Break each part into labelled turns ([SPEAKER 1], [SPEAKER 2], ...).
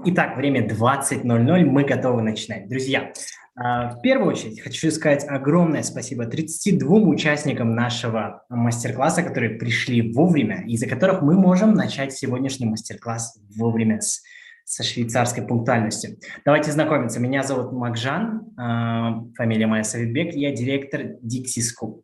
[SPEAKER 1] Итак, время 20:00, мы готовы начинать. Друзья, в первую очередь хочу сказать огромное спасибо 32 участникам нашего мастер-класса, которые пришли вовремя, из-за которых мы можем начать сегодняшний мастер-класс вовремя со швейцарской пунктуальностью. Давайте знакомиться. Меня зовут Макжан, фамилия моя Савитбек, я директор Dixi School.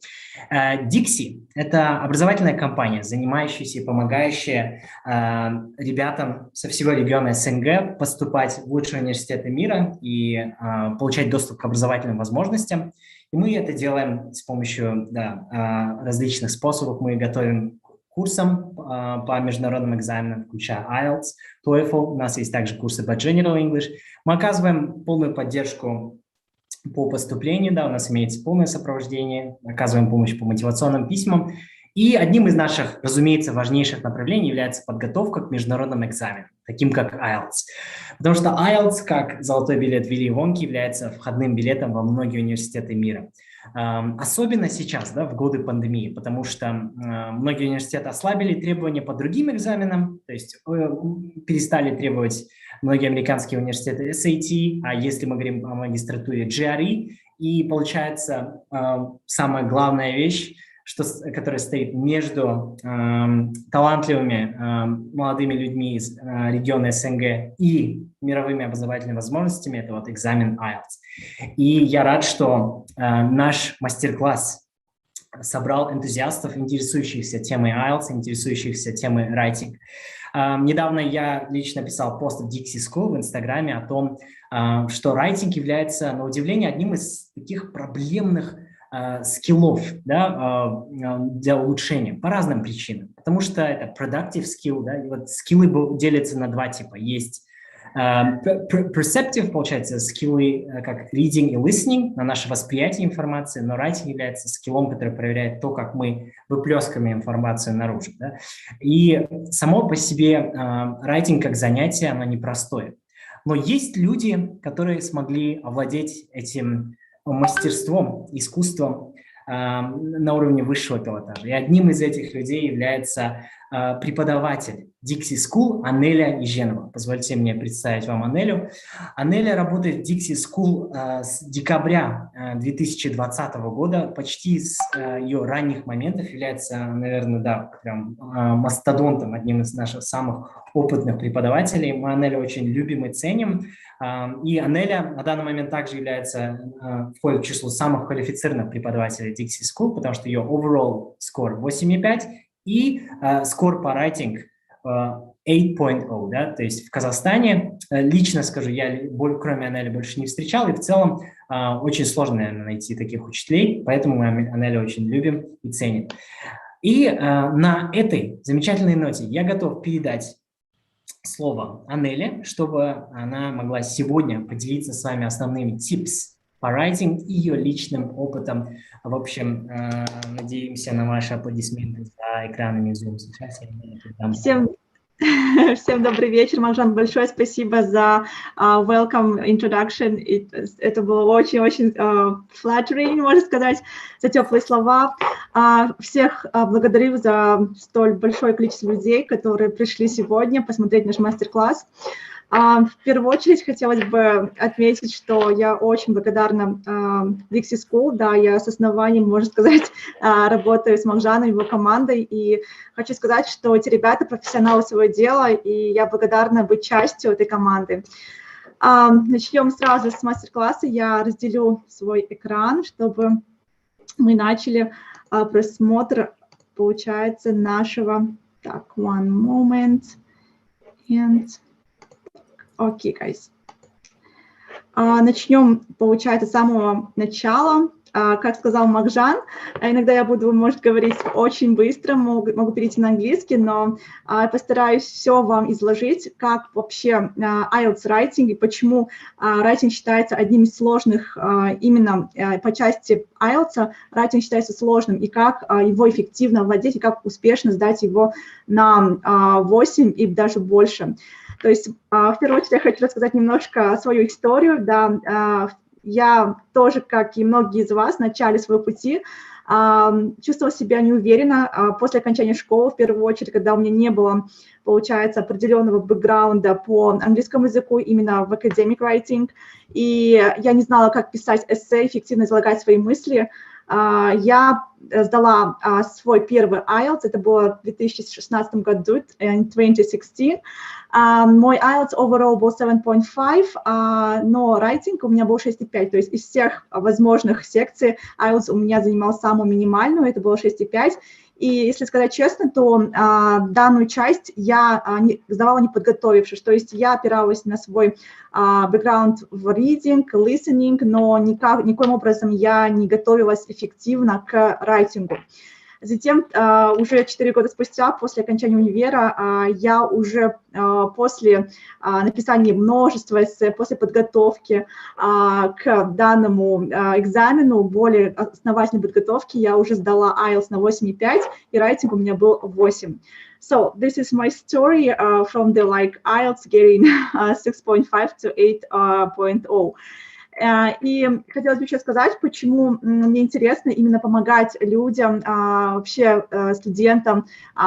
[SPEAKER 1] Dixi – это образовательная компания, занимающаяся и помогающая ребятам со всего региона СНГ поступать в лучшие университеты мира и получать доступ к образовательным возможностям. И мы это делаем с помощью различных способов. Мы готовим курсам по международным экзаменам, включая IELTS, TOEFL. У нас есть также курсы по General English. Мы оказываем полную поддержку по поступлению, у нас имеется полное сопровождение, оказываем помощь по мотивационным письмам. И одним из наших, разумеется, важнейших направлений является подготовка к международным экзаменам, таким как IELTS. Потому что IELTS, как золотой билет Вилли Вонки, является входным билетом во многие университеты мира. Особенно сейчас, в годы пандемии, потому что многие университеты ослабили требования по другим экзаменам, то есть перестали требовать многие американские университеты SAT, а если мы говорим о магистратуре GRE, и получается самая главная вещь, которая стоит между талантливыми молодыми людьми из региона СНГ и мировыми образовательными возможностями, это вот экзамен IELTS. И я рад, что наш мастер-класс собрал энтузиастов, интересующихся темой IELTS, интересующихся темой writing. Недавно я лично писал пост в Dixi School в Инстаграме о том, что writing является, на удивление, одним из таких проблемных скиллов для улучшения по разным причинам. Потому что это productive skill, и вот скиллы делятся на два типа. Есть perceptive, получается, скиллы как reading и listening, на наше восприятие информации, но writing является скиллом, который проверяет то, как мы выплескиваем информацию наружу. И само по себе writing как занятие, оно непростое. Но есть люди, которые смогли овладеть этим мастерством, искусством на уровне высшего пилотажа. И одним из этих людей является преподаватель Dixi School Анеля Еженова. Позвольте мне представить вам Анелю. Анеля работает в Dixi School с декабря 2020 года, почти с ее ранних моментов, является, наверное, прям мастодонтом, одним из наших самых опытных преподавателей. Мы Анелю очень любим и ценим. И Анеля на данный момент также входит в число самых квалифицированных преподавателей Dixi School, потому что ее overall score 8,5 и score по writing 8.0, то есть в Казахстане, лично скажу, я кроме Анели больше не встречал, и в целом очень сложно, наверное, найти таких учителей, поэтому мы Анелю очень любим и ценим. И на этой замечательной ноте я готов передать слово Анеле, чтобы она могла сегодня поделиться с вами основными tips по writing и ее личным опытом. В общем, надеемся на ваши аплодисменты за экранами Zoom. Сейчас я передам.
[SPEAKER 2] Всем добрый вечер, Макжан. Большое спасибо за welcome introduction. Это было очень-очень flattering, можно сказать, за теплые слова. Всех благодарю за столь большое количество людей, которые пришли сегодня посмотреть наш мастер-класс. В первую очередь хотелось бы отметить, что я очень благодарна Dixi School. Да, я с основанием, можно сказать, работаю с Макжаном и его командой. И хочу сказать, что эти ребята профессионалы своего дела, и я благодарна быть частью этой команды. Начнем сразу с мастер-класса. Я разделю свой экран, чтобы мы начали просмотр, получается, нашего... Так, one moment. And... Окей, guys. Начнем, получается, с самого начала. Как сказал Макжан, иногда я буду, может, говорить очень быстро, могу перейти на английский, но постараюсь все вам изложить, как вообще IELTS writing и почему writing считается одним из сложных, именно по части IELTS writing считается сложным, и как его эффективно владеть, и как успешно сдать его на 8 и даже больше. То есть, в первую очередь, я хочу рассказать немножко свою историю. Да, я тоже, как и многие из вас, в начале своего пути чувствовала себя неуверенно после окончания школы, в первую очередь, когда у меня не было, получается, определенного бэкграунда по английскому языку, именно в academic writing, и я не знала, как писать эссе, эффективно излагать свои мысли. Я сдала свой первый IELTS, это было в 2016 году, in 2016. Мой IELTS overall был 7.5, но writing у меня был 6.5, то есть из всех возможных секций IELTS у меня занимал самую минимальную, это было 6.5. И если сказать честно, то данную часть я сдавала не подготовившись, то есть я опиралась на свой бэкграунд в reading, listening, но никоим образом я не готовилась эффективно к райтингу. Затем, уже 4 года спустя, после окончания универа, я уже после написания множества эссе, после подготовки к данному экзамену, более основательной подготовки, я уже сдала IELTS на 8.5, и рейтинг у меня был 8. So this is my story from the IELTS getting 6.5 to 8.0. И хотелось бы еще сказать, почему мне интересно именно помогать людям, вообще студентам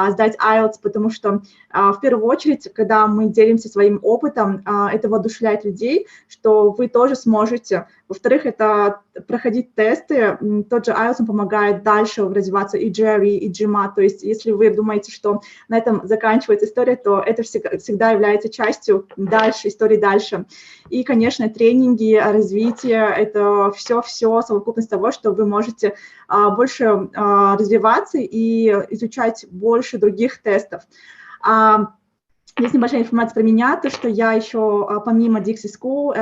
[SPEAKER 2] сдать IELTS, потому что в первую очередь, когда мы делимся своим опытом, это воодушевляет людей, что вы тоже сможете. Во-вторых, это проходить тесты, тот же IELTS помогает дальше развиваться и GRE, и GMAT, то есть если вы думаете, что на этом заканчивается история, то это всегда является частью дальше, истории дальше. И, конечно, тренинги, развитие, это все совокупность того, что вы можете больше развиваться и изучать больше других тестов. Есть небольшая информация про меня, то, что я еще помимо Dixi School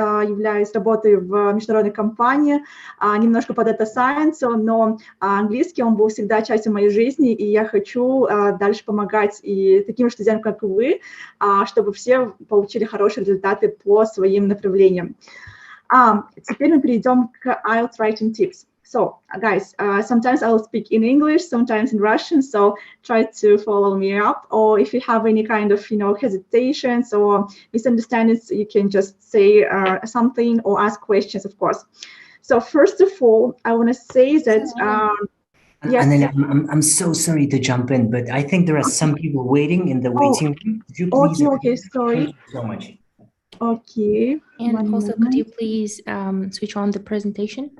[SPEAKER 2] работаю в международной компании, немножко по Data Science, но английский, он был всегда частью моей жизни, и я хочу дальше помогать и таким же студентам, как и вы, чтобы все получили хорошие результаты по своим направлениям. Теперь мы перейдем к IELTS Writing Tips. So, guys, sometimes I'll speak in English, sometimes in Russian, so try to follow me up. Or if you have any kind of, hesitations or misunderstandings, you can just say something or ask questions, of course. So first of all, I want to say that...
[SPEAKER 1] yes. Anela, I'm so sorry to jump in, but I think there are some people waiting in the waiting room. Could you please...
[SPEAKER 2] Okay, sorry.
[SPEAKER 1] Thank you so much.
[SPEAKER 2] Okay.
[SPEAKER 3] And also, could you please switch on the presentation?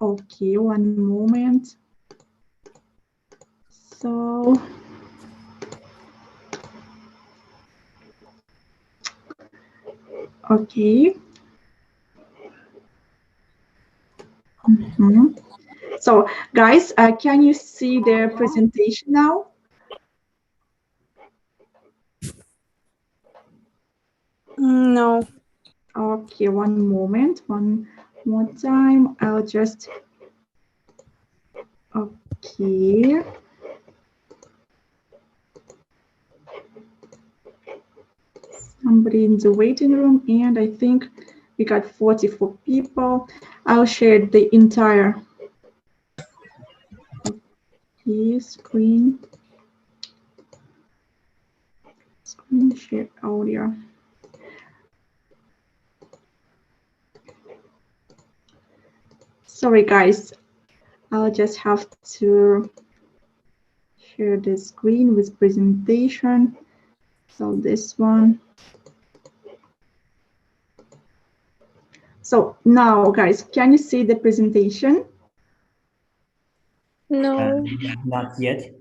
[SPEAKER 2] Okay, one moment. So, okay. So, guys, can you see the presentation now?
[SPEAKER 4] No.
[SPEAKER 2] Okay, one moment, one more time. I'll just... Okay. Somebody in the waiting room, and I think we got 44 people. I'll share the entire screen share audio. Sorry, guys. I'll just have to share the screen with presentation. So this one. So now, guys, can you see the presentation?
[SPEAKER 4] No.
[SPEAKER 1] Not yet.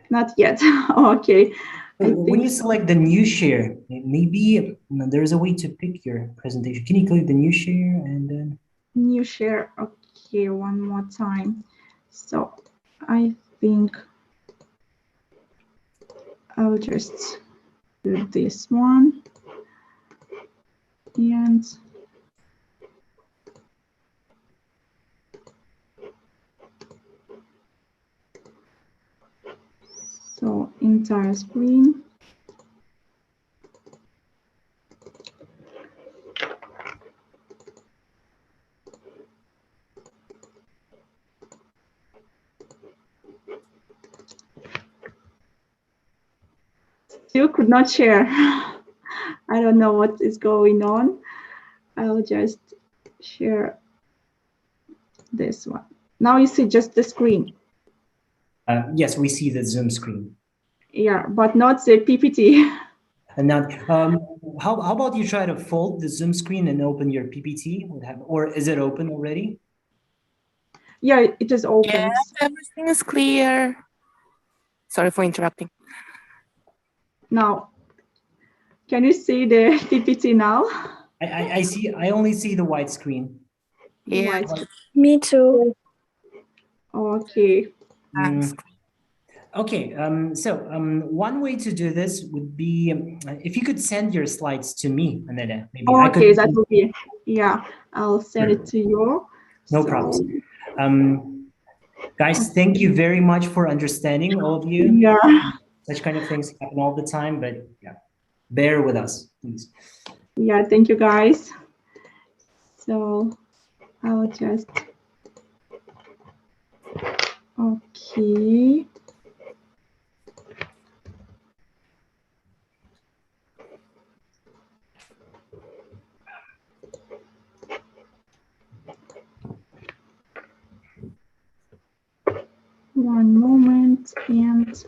[SPEAKER 2] Not yet. Okay.
[SPEAKER 1] When you select the new share, maybe there's a way to pick your presentation. Can you click the new share and then...
[SPEAKER 2] New share. Okay, one more time. So I think I'll just do this one. And so entire screen. Still could not share. I don't know what is going on. I'll just share this one. Now you see just the screen.
[SPEAKER 1] Yes, we see the Zoom screen.
[SPEAKER 2] Yeah, but not the PPT.
[SPEAKER 1] And now, how about you try to fold the Zoom screen and open your PPT? Or is it open already?
[SPEAKER 2] Yeah, it is open.
[SPEAKER 4] Yes, everything is clear. Sorry for interrupting.
[SPEAKER 2] Now, can you see the PPT now?
[SPEAKER 1] I see. I only see the white screen.
[SPEAKER 4] Yeah.
[SPEAKER 2] White.
[SPEAKER 4] Me too.
[SPEAKER 2] Okay.
[SPEAKER 4] Thanks.
[SPEAKER 1] Okay. One way to do this would be if you could send your slides to me, and then maybe I could.
[SPEAKER 2] Okay, that will be. Yeah, I'll send it to you.
[SPEAKER 1] No problem. Guys, thank you very much for understanding, all of you.
[SPEAKER 2] Yeah.
[SPEAKER 1] Such kind of things happen all the time, but yeah, bear with us, please.
[SPEAKER 2] Yeah, thank you guys. So I'll just, okay. One moment, and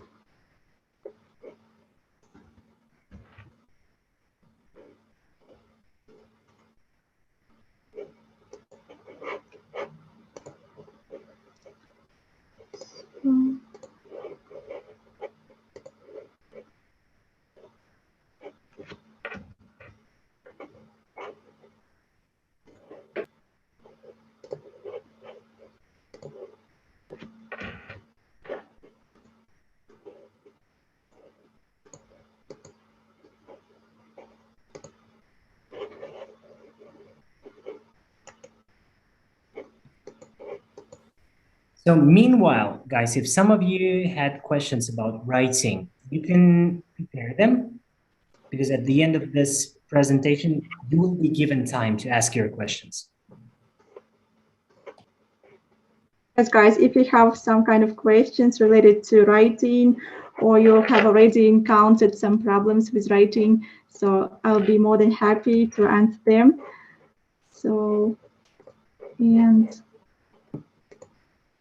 [SPEAKER 1] So meanwhile, guys, if some of you had questions about writing, you can prepare them, because at the end of this presentation, you will be given time to ask your questions.
[SPEAKER 2] yes, guys, if you have some kind of questions related to writing, or you have already encountered some problems with writing, so I'll be more than happy to answer them. So, and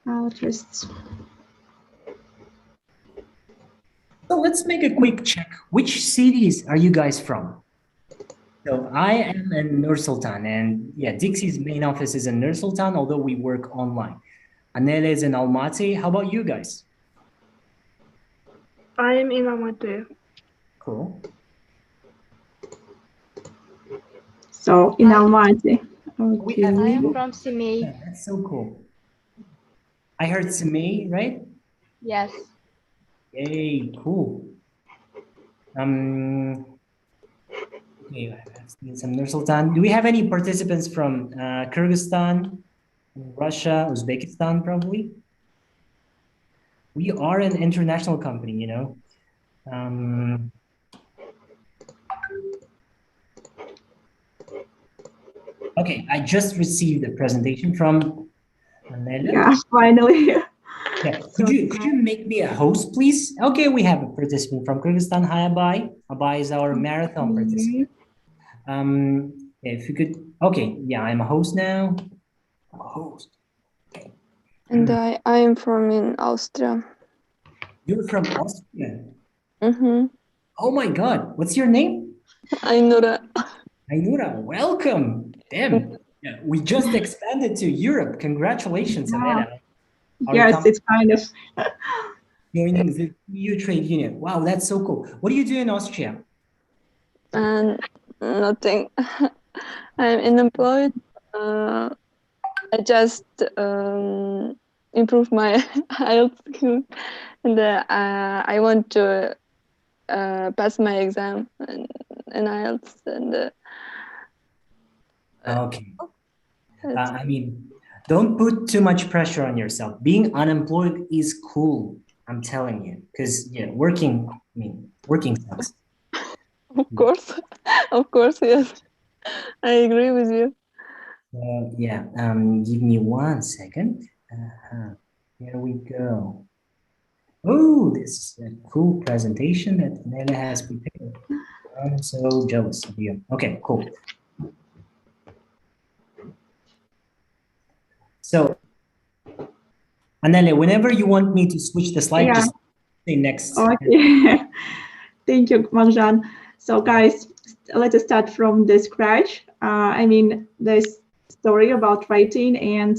[SPEAKER 2] I'll just.
[SPEAKER 1] So let's make a quick check. Which cities are you guys from? So I am in Nur Sultan, and yeah, Dixi's main office is in Nur Sultan, although we work online. Anele is in Almaty. How about you guys?
[SPEAKER 5] I am in Almaty.
[SPEAKER 1] Cool.
[SPEAKER 2] So in Almaty. Okay.
[SPEAKER 3] I am from Simei.
[SPEAKER 1] Yeah, that's so cool. I heard Simei, right?
[SPEAKER 3] Yes.
[SPEAKER 1] Yay, cool. Okay, I've seen some Nur Sultan. Do we have any participants from Kyrgyzstan, Russia, Uzbekistan, probably? We are an international company, you know. Okay, I just received a presentation from Anela.
[SPEAKER 2] Yeah, finally.
[SPEAKER 1] Yeah. Could you make me a host, please? Okay, we have a participant from Kyrgyzstan. Hi, Abai. Abai is our marathon participant. If you could, okay, yeah, I'm a host now. I'm a host. Okay.
[SPEAKER 4] And I am from in Austria.
[SPEAKER 1] You're from Austria.
[SPEAKER 4] Mm-hmm.
[SPEAKER 1] Oh my God, what's your name?
[SPEAKER 4] Ainura.
[SPEAKER 1] Ainura, welcome. Damn, yeah, we just expanded to Europe. Congratulations, Anela.
[SPEAKER 2] Yes, it's kind of.
[SPEAKER 1] Joining the EU trade union. Wow, that's so cool. What do you do in Austria?
[SPEAKER 4] And nothing. I'm unemployed. I just improve my IELTS skills, and I want to pass my exam in IELTS. And
[SPEAKER 1] Okay. I mean, don't put too much pressure on yourself. Being unemployed is cool. I'm telling you, because yeah, working sucks.
[SPEAKER 4] of course, yes, I agree with you.
[SPEAKER 1] Yeah. Give me 1 second. Here we go. Oh, this is a cool presentation that Nela has prepared. I'm so jealous of you. Okay, cool. So Anele, whenever you want me to switch the slide,
[SPEAKER 2] Yeah.
[SPEAKER 1] just say next.
[SPEAKER 2] Okay. Thank you, Marjan. So guys, let us start from the scratch. I mean, this story about writing, and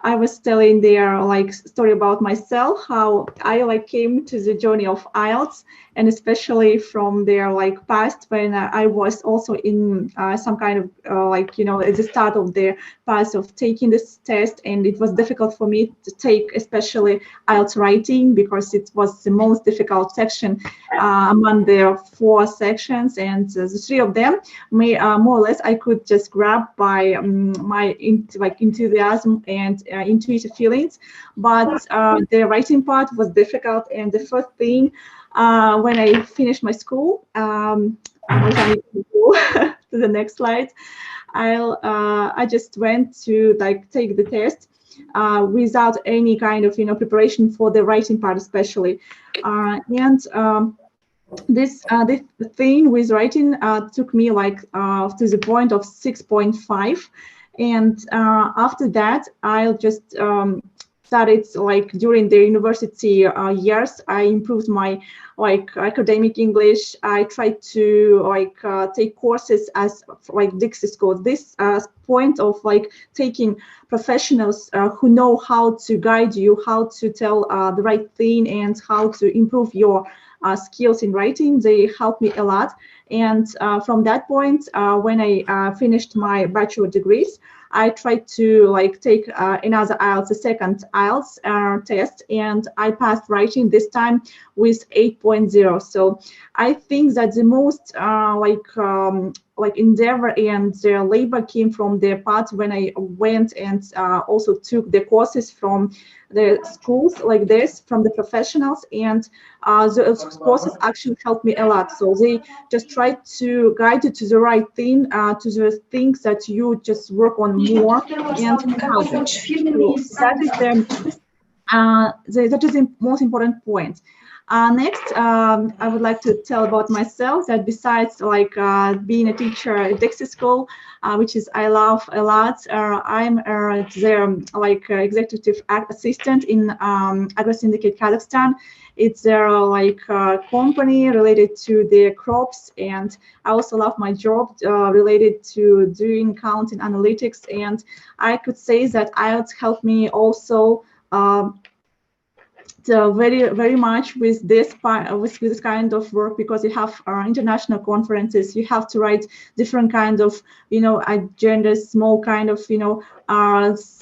[SPEAKER 2] I was telling their like story about myself, how I like came to the journey of IELTS, and especially from their like past when I was also in some kind of like, you know, at the start of their path of taking this test, and it was difficult for me to take, especially IELTS writing, because it was the most difficult section among the 4 sections, and the 3 of them, more or less, I could just grab by my enthusiasm and intuitive feelings. But the writing part was difficult, and the first thing when I finished my school, to the next slide. I just went to like take the test without any kind of preparation for the writing part, especially, this thing with writing took me like to the point of 6.5, and after that I'll just started like during the university years. I improved my like academic English. I tried to like take courses as like Dixi school. This point of like taking professionals who know how to guide you, how to tell the right thing, and how to improve your skills in writing. They helped me a lot. And from that point, when I finished my bachelor degrees, I tried to like take another IELTS, a second IELTS test, and I passed writing this time with 8.0. So I think that the most like endeavor and labor came from the part when I went and also took the courses from the schools like this, from the professionals, and those courses actually helped me a lot. So they just try to guide you to the right thing, to the things that you just work on more and harder. So that is the most important point. Next, I would like to tell about myself that besides like being a teacher at Dixi school, which is I love a lot, I'm the like executive assistant in Agro Syndicate Kazakhstan. It's their like company related to the crops, and I also love my job related to doing accounting analytics. And I could say that IELTS helped me also very much with this with this kind of work, because you have international conferences. You have to write different kinds of agendas, small kind of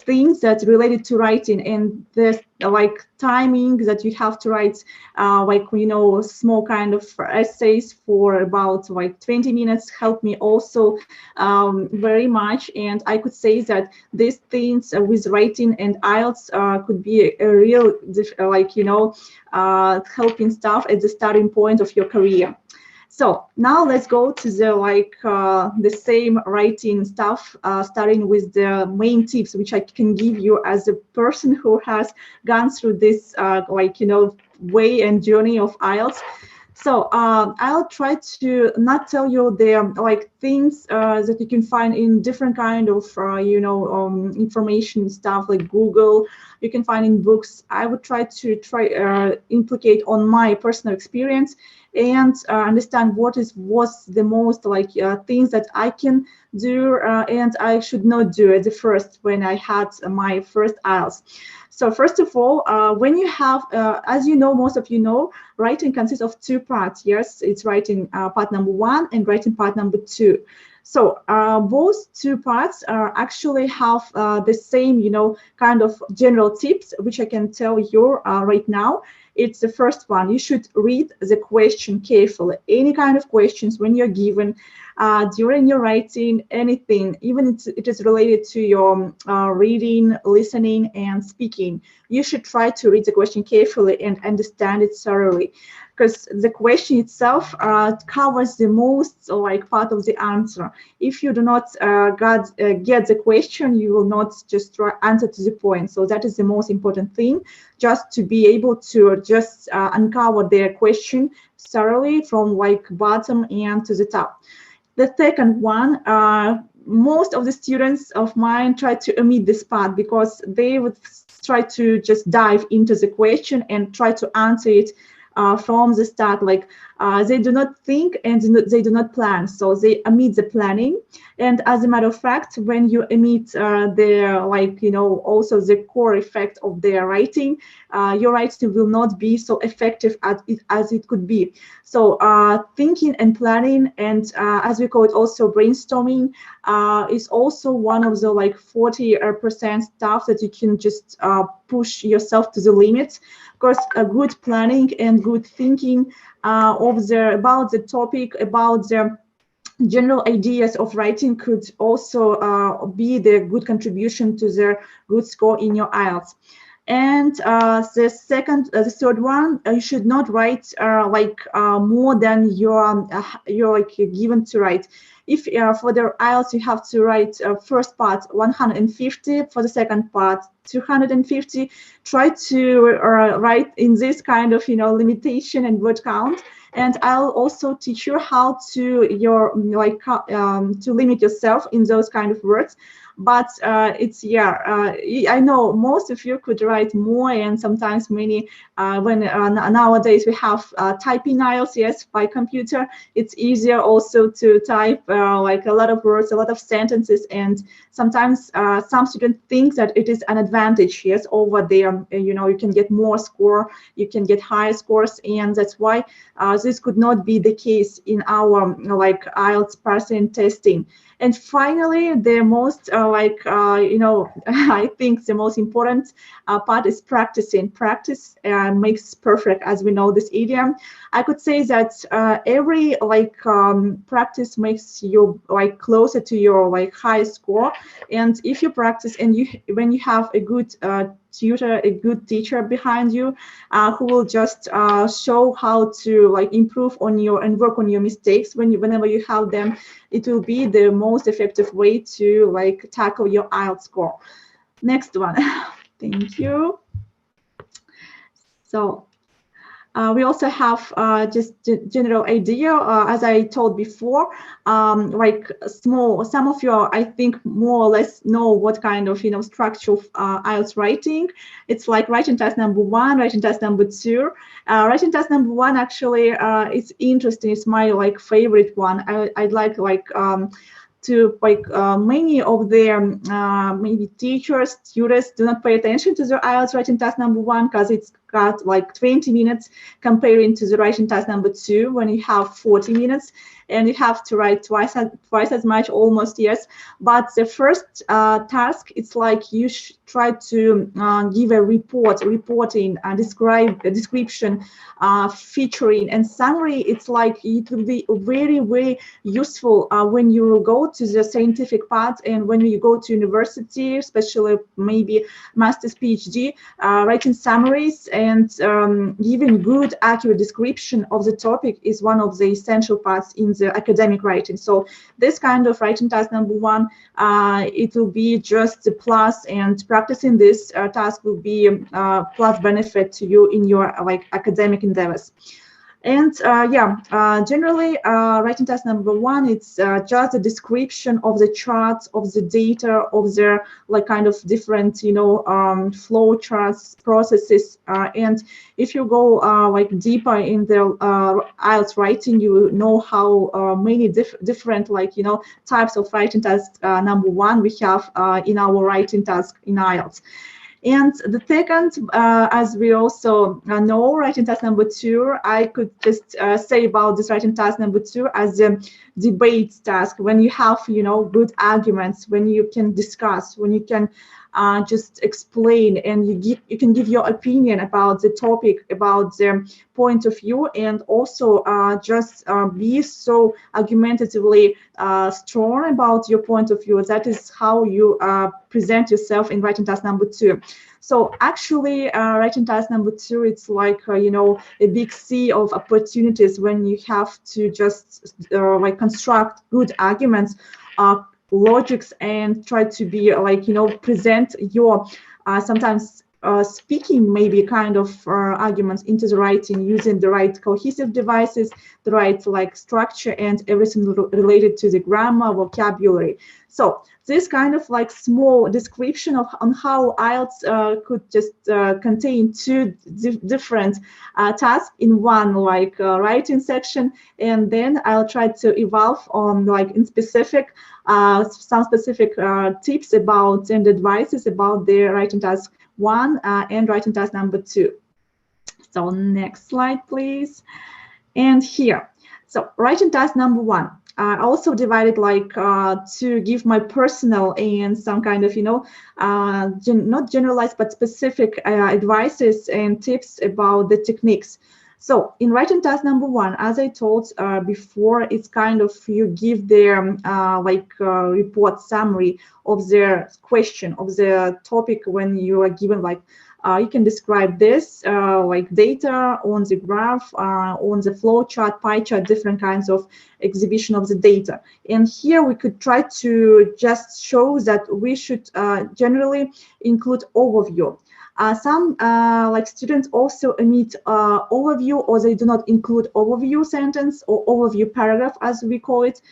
[SPEAKER 2] things that related to writing, and there's like timing that you have to write like small kind of essays for about like 20 minutes help me also very much. And I could say that these things with writing and IELTS could be a real helping stuff at the starting point of your career. So now let's go to the same writing stuff, starting with the main tips which I can give you as a person who has gone through this way and journey of IELTS. So I'll try to not tell you the things that you can find in different kind of information stuff like Google. You can find in books. I would try to implicate on my personal experience and understand what was the most things that I can do and I should not do at the first when I had my first IELTS. So first of all, when you have, as you know, most of you know, writing consists of two parts. Yes, it's writing part number 1 and writing part number 2. So both two parts actually have the same, kind of general tips, which I can tell you right now. It's the first one. You should read the question carefully. Any kind of questions when you're given during your writing, anything, even if it is related to your reading, listening, and speaking, you should try to read the question carefully and understand it thoroughly, because the question itself covers the most part of the answer. If you do not get the question, you will not just answer to the point. So that is the most important thing, just to be able to just uncover their question thoroughly from bottom and to the top. The second one, most of the students of mine try to omit this part because they would try to just dive into the question and try to answer it from the start. Like they do not think and they do not plan, so they omit the planning. And as a matter of fact, when you omit their, like, you know, also the core effect of their writing, your writing will not be so effective as it could be. So thinking and planning, and as we call it also brainstorming, is also one of the like 40% stuff that you can just push yourself to the limits. Of course, a good planning and good thinking about the topic, about the general ideas of writing could also be the good contribution to the good score in your IELTS. And the third one, you should not write more than you're like given to write. If for the IELTS you have to write first part 150, for the second part 250, try to write in this kind of, you know, limitation and word count. And I'll also teach you how to to limit yourself in those kind of words. But I know most of you could write more, and sometimes many when nowadays we have typing IELTS, yes, by computer, it's easier also to type like a lot of words, a lot of sentences, and sometimes some students think that it is an advantage, yes, over there. You know, you can get more score, you can get higher scores, and that's why this could not be the case in our IELTS person testing. And finally, the most I think the most important part is practicing. Practice makes perfect, as we know this idiom. I could say that every practice makes you closer to your high score. And if you practice and when you have a good tutor, a good teacher behind you who will just show how to improve on your and work on your mistakes whenever you have them, it will be the most effective way to tackle your IELTS score. Next one. Thank you. So we also have just general idea, as I told before, some of you, I think, more or less know what kind of structure of IELTS writing. It's like writing task number 1, writing task number 2. Writing task number 1 actually it's interesting. It's my favorite one. I'd like to many of their maybe teachers, tutors do not pay attention to the IELTS writing task number 1 because it's got 20 minutes comparing to the writing task number 2 when you have 40 minutes and you have to write twice as much, almost, yes. But the first task, it's like you try to give a reporting, describe a description, featuring and summary. It's like it will be very, very useful when you go to the scientific part and when you go to university, especially maybe master's, PhD, writing summaries and giving good, accurate description of the topic is one of the essential parts in the academic writing. So this kind of writing task number 1, it will be just a plus, and practicing this task will be plus benefit to you in your academic endeavors. And generally writing task number 1, it's just a description of the charts, of the data, of their kind of different flow charts, processes, and if you go deeper in the IELTS writing, you know how many different types of writing task number 1 we have in our writing task in IELTS. And the second, as we also know, writing task number 2, I could just say about this writing task number 2 as a debate task, when you have, good arguments, when you can discuss, when you can just explain and you can give your opinion about the topic, about the point of view, and also just be so argumentatively strong about your point of view. That is how you present yourself in writing task number 2. So actually, writing task number 2, it's like a big sea of opportunities when you have to just construct good arguments, logics, and try to be present your sometimes speaking maybe kind of arguments into the writing using the right cohesive devices, the right like structure and everything related to the grammar, vocabulary. So this kind of like small description of on how IELTS could just contain two different tasks in one like writing section, and then I'll try to evolve on like in specific some specific tips about and advices about the writing task 1 and writing task number 2. So next slide, please. And here, so writing task number 1. I also divided like to give my personal and some kind of, you know, not generalized, but specific advices and tips about the techniques. So in writing task number 1, as I told before, it's kind of you give their report summary of their question, of the topic when you are given like, you can describe this like data on the graph, on the flow chart, pie chart, different kinds of exhibition of the data. And here we could try to just show that we should generally include overview. Some like students also omit overview, or they do not include overview sentence or overview paragraph, as we call it,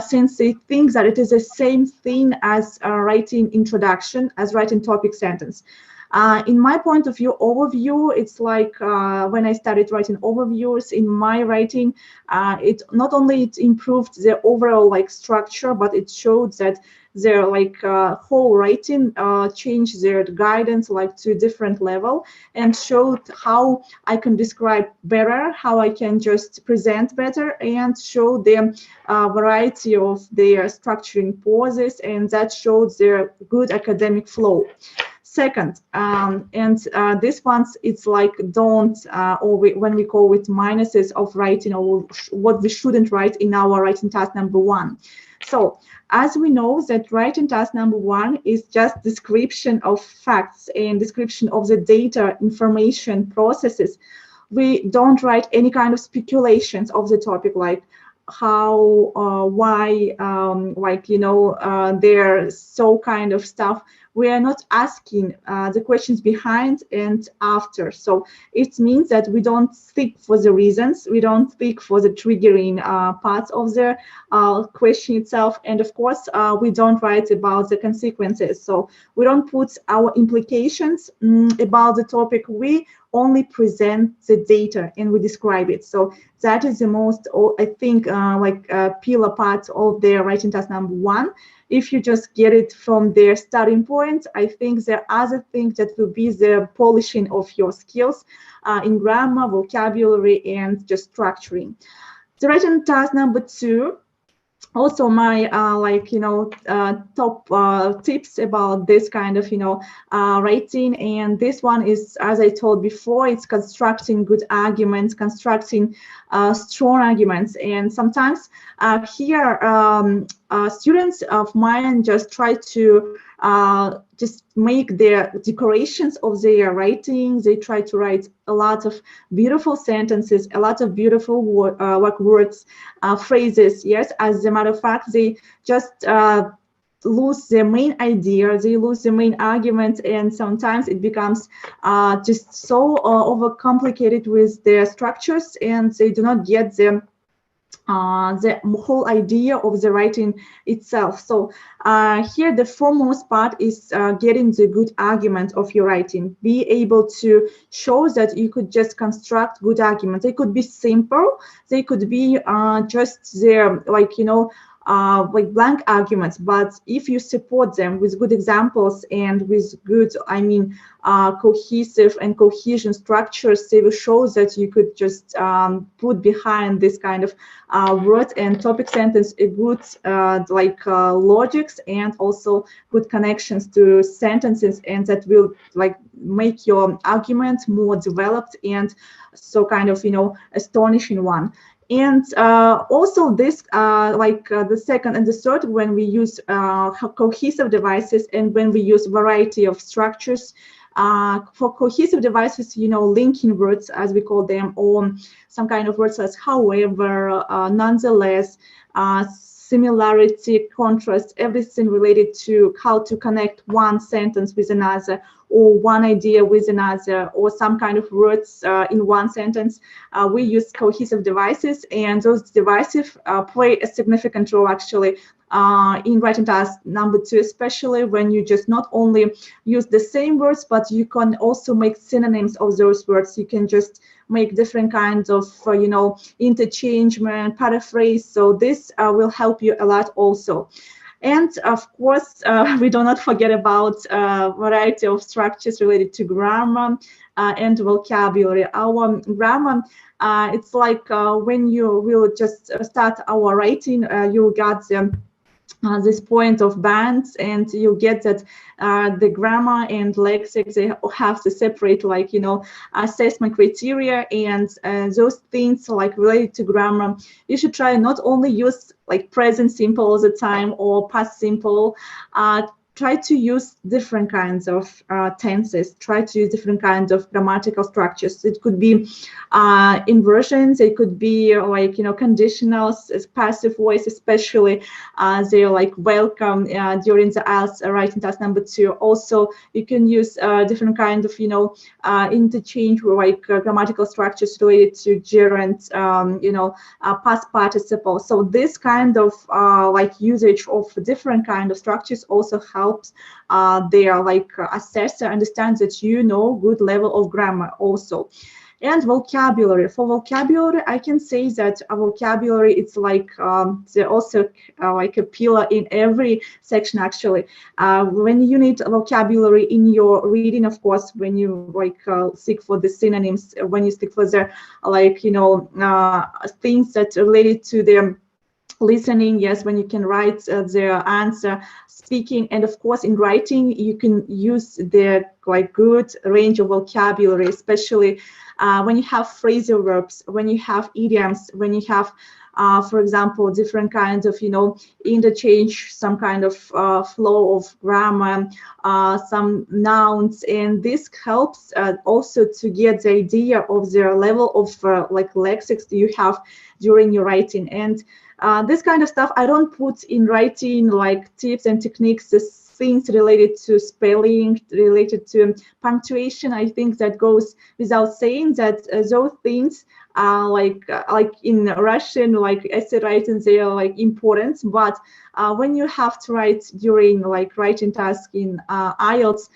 [SPEAKER 2] since they think that it is the same thing as writing introduction, as writing topic sentence. In my point of view, overview, it's like when I started writing overviews in my writing, it not only it improved the overall like structure, but it showed that their like whole writing changed their guidance like to a different level, and showed how I can describe better, how I can just present better, and show them variety of their structuring pauses, and that showed their good academic flow. Second, this one's it's like don't or when we call it minuses of writing, or what we shouldn't write in our writing task number 1. So as we know that writing task number 1 is just description of facts and description of the data, information, processes. We don't write any kind of speculations of the topic, like how, why, like, you know, there's so kind of stuff. We are not asking the questions behind and after. So it means that we don't seek for the reasons, we don't seek for the triggering parts of the question itself. And of course, we don't write about the consequences. So we don't put our implications about the topic. We only present the data and we describe it. So that is the most, I think, pillar part of their writing task number 1. If you just get it from their starting point, I think there are other things that will be the polishing of your skills in grammar, vocabulary, and just structuring. The writing task number 2, also my top tips about this kind of writing, and this one is, as I told before, it's constructing good arguments, constructing strong arguments. And sometimes here students of mine just try to just make their decorations of their writing. They try to write a lot of beautiful sentences, a lot of beautiful words, phrases. Yes, as a matter of fact, they just lose their main idea, they lose the main argument, and sometimes it becomes just so overcomplicated with their structures, and they do not get the whole idea of the writing itself. So here the foremost part is getting the good argument of your writing. Be able to show that you could just construct good arguments. They could be simple, they could be just there, like blank arguments, but if you support them with good examples and with good, cohesive and cohesion structures, they will show that you could just put behind this kind of word and topic sentence a good logics and also good connections to sentences, and that will make your argument more developed and so kind of astonishing one. And also this, the second and the third, when we use cohesive devices and when we use variety of structures, for cohesive devices, linking words, as we call them, or some kind of words as however, nonetheless, similarity, contrast, everything related to how to connect one sentence with another, or one idea with another, or some kind of words in one sentence. We use cohesive devices, and those devices play a significant role actually in writing task number 2, especially when you just not only use the same words, but you can also make synonyms of those words. You can just make different kinds of, interchangement, paraphrase. So this will help you a lot also. And of course, we do not forget about a variety of structures related to grammar and vocabulary. Our grammar, it's like when you will just start our writing, you got this point of bands, and you get that the grammar and lexic, they have to separate, assessment criteria, and those things like related to grammar. You should try not only use like present simple all the time or past simple. Try to use different kinds of tenses. Try to use different kinds of grammatical structures. It could be inversions. It could be conditionals, passive voice, especially they're like welcome during the IELTS writing task number 2. Also, you can use different kind of interchange, grammatical structures related to gerund, past participle. So this kind of usage of different kind of structures also helps their assessor understand that good level of grammar also. And vocabulary. For vocabulary, I can say that a vocabulary, it's they're also like a pillar in every section actually. When you need a vocabulary in your reading, of course, when you seek for the synonyms, when you seek for the things that are related to the listening, yes, when you can write their answer, speaking, and of course in writing you can use the good range of vocabulary, especially when you have phrasal verbs, when you have idioms, when you have for example different kinds of interchange, some kind of flow of grammar, some nouns, and this helps also to get the idea of the level of lexics you have during your writing. And this kind of stuff I don't put in writing, like tips and techniques, things related to spelling, related to punctuation. I think that goes without saying that those things are like in Russian, essay writing, they are important. But when you have to write during writing task in IELTS,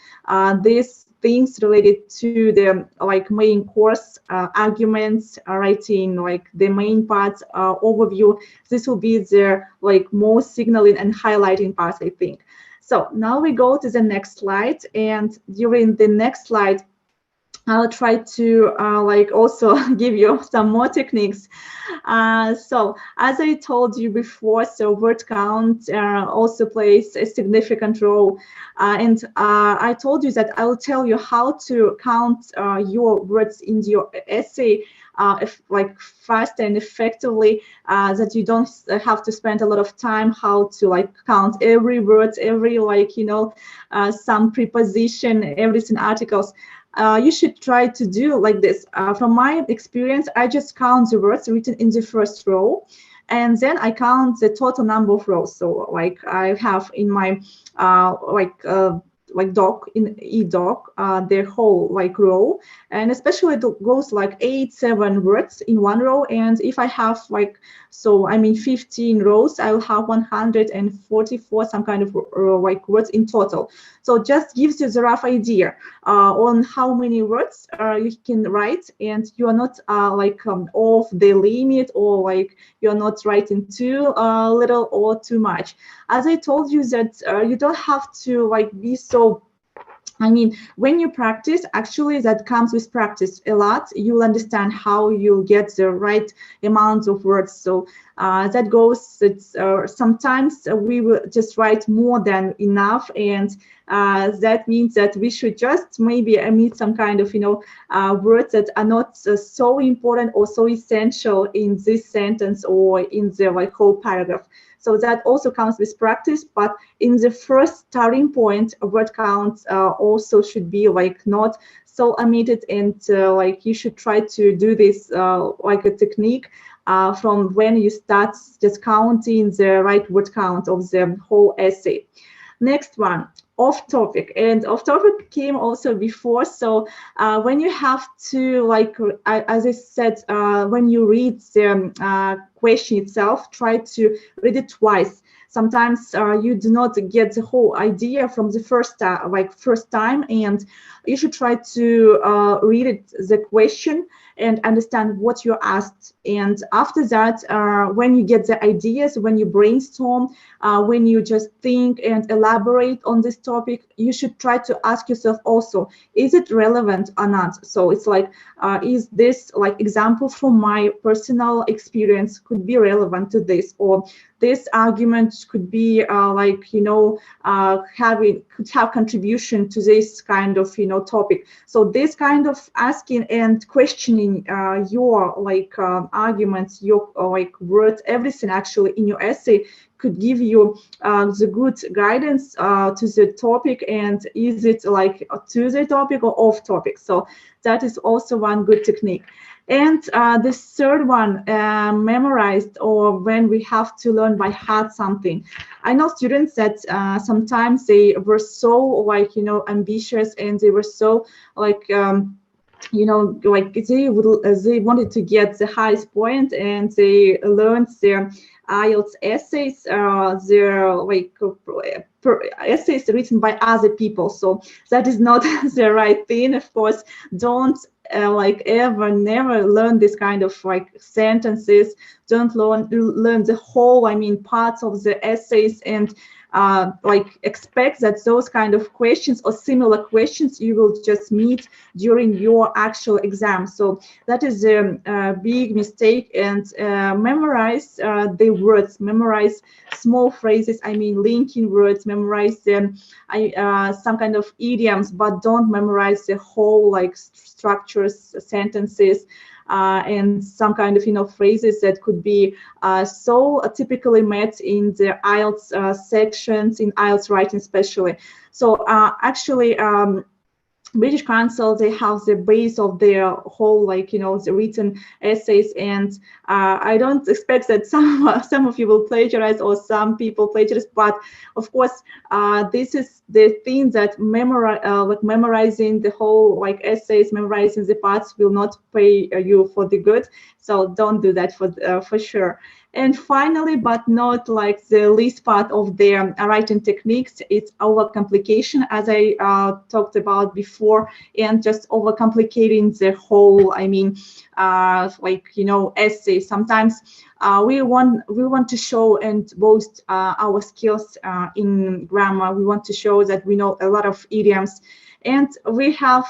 [SPEAKER 2] these things related to the main course, arguments, writing the main parts, overview, this will be the most signaling and highlighting parts, I think. So now we go to the next slide, and during the next slide I'll try to also give you some more techniques. So as I told you before, so word count also plays a significant role. And I told you that I will tell you how to count your words in your essay fast and effectively, that you don't have to spend a lot of time how to count every word, every some preposition, everything articles. You should try to do like this. From my experience, I just count the words written in the first row, and then I count the total number of rows. So I have in my doc, in e-doc, their whole row, and especially it goes 8-7 words in one row. And if I have 15 rows, I will have 144 some kind of words in total. So just gives you the rough idea on how many words you can write, and you are not off the limit, or you're not writing too little or too much. As I told you that you don't have to be so, when you practice, actually that comes with practice a lot. You'll understand how you get the right amount of words. So that goes, sometimes we will just write more than enough, and that means that we should just maybe omit some kind of words that are not so important or so essential in this sentence or in the whole paragraph. So that also comes with practice, but in the first starting point, word counts also should be not so omitted, and you should try to do this a technique from when you start just counting the right word count of the whole essay. Next one, off topic, and off topic came also before. So when you have to, like, as I said, when you read the question itself, try to read it twice. Sometimes you do not get the whole idea from the first time, and you should try to read it, the question, and understand what you're asked. And after that, when you get the ideas, when you brainstorm, when you just think and elaborate on this topic, you should try to ask yourself also, is it relevant or not? So it's like, is this, like, example from my personal experience could be relevant to this, or this argument could be could have contribution to this kind of topic. So this kind of asking and questioning your arguments, your words, everything actually in your essay could give you the good guidance to the topic, and is it like to the topic or off topic. So that is also one good technique. And the third one, memorized, or when we have to learn by heart something. I know students that sometimes they were so ambitious, and they were so they wanted to get the highest point, and they learned their IELTS essays, essays written by other people. So that is not the right thing. Of course, don't never learn this kind of sentences. Don't learn the whole parts of the essays, and expect that those kind of questions or similar questions you will just meet during your actual exam. So that is a big mistake. And memorize the words, memorize small phrases, linking words, memorize them, some kind of idioms, but don't memorize the whole structures, sentences, and some kind of phrases that could be so typically met in the IELTS sections, in IELTS writing especially. So actually, British Council, they have the base of their whole the written essays, and I don't expect that some of you will plagiarize, or some people plagiarize, but of course this is the thing that memorizing the whole essays, memorizing the parts will not pay you for the good. So don't do that for sure. And finally, but not the least part of their writing techniques, it's overcomplication, as I talked about before, and just overcomplicating the whole, essay. Sometimes we want to show and boast our skills in grammar. We want to show that we know a lot of idioms, and we have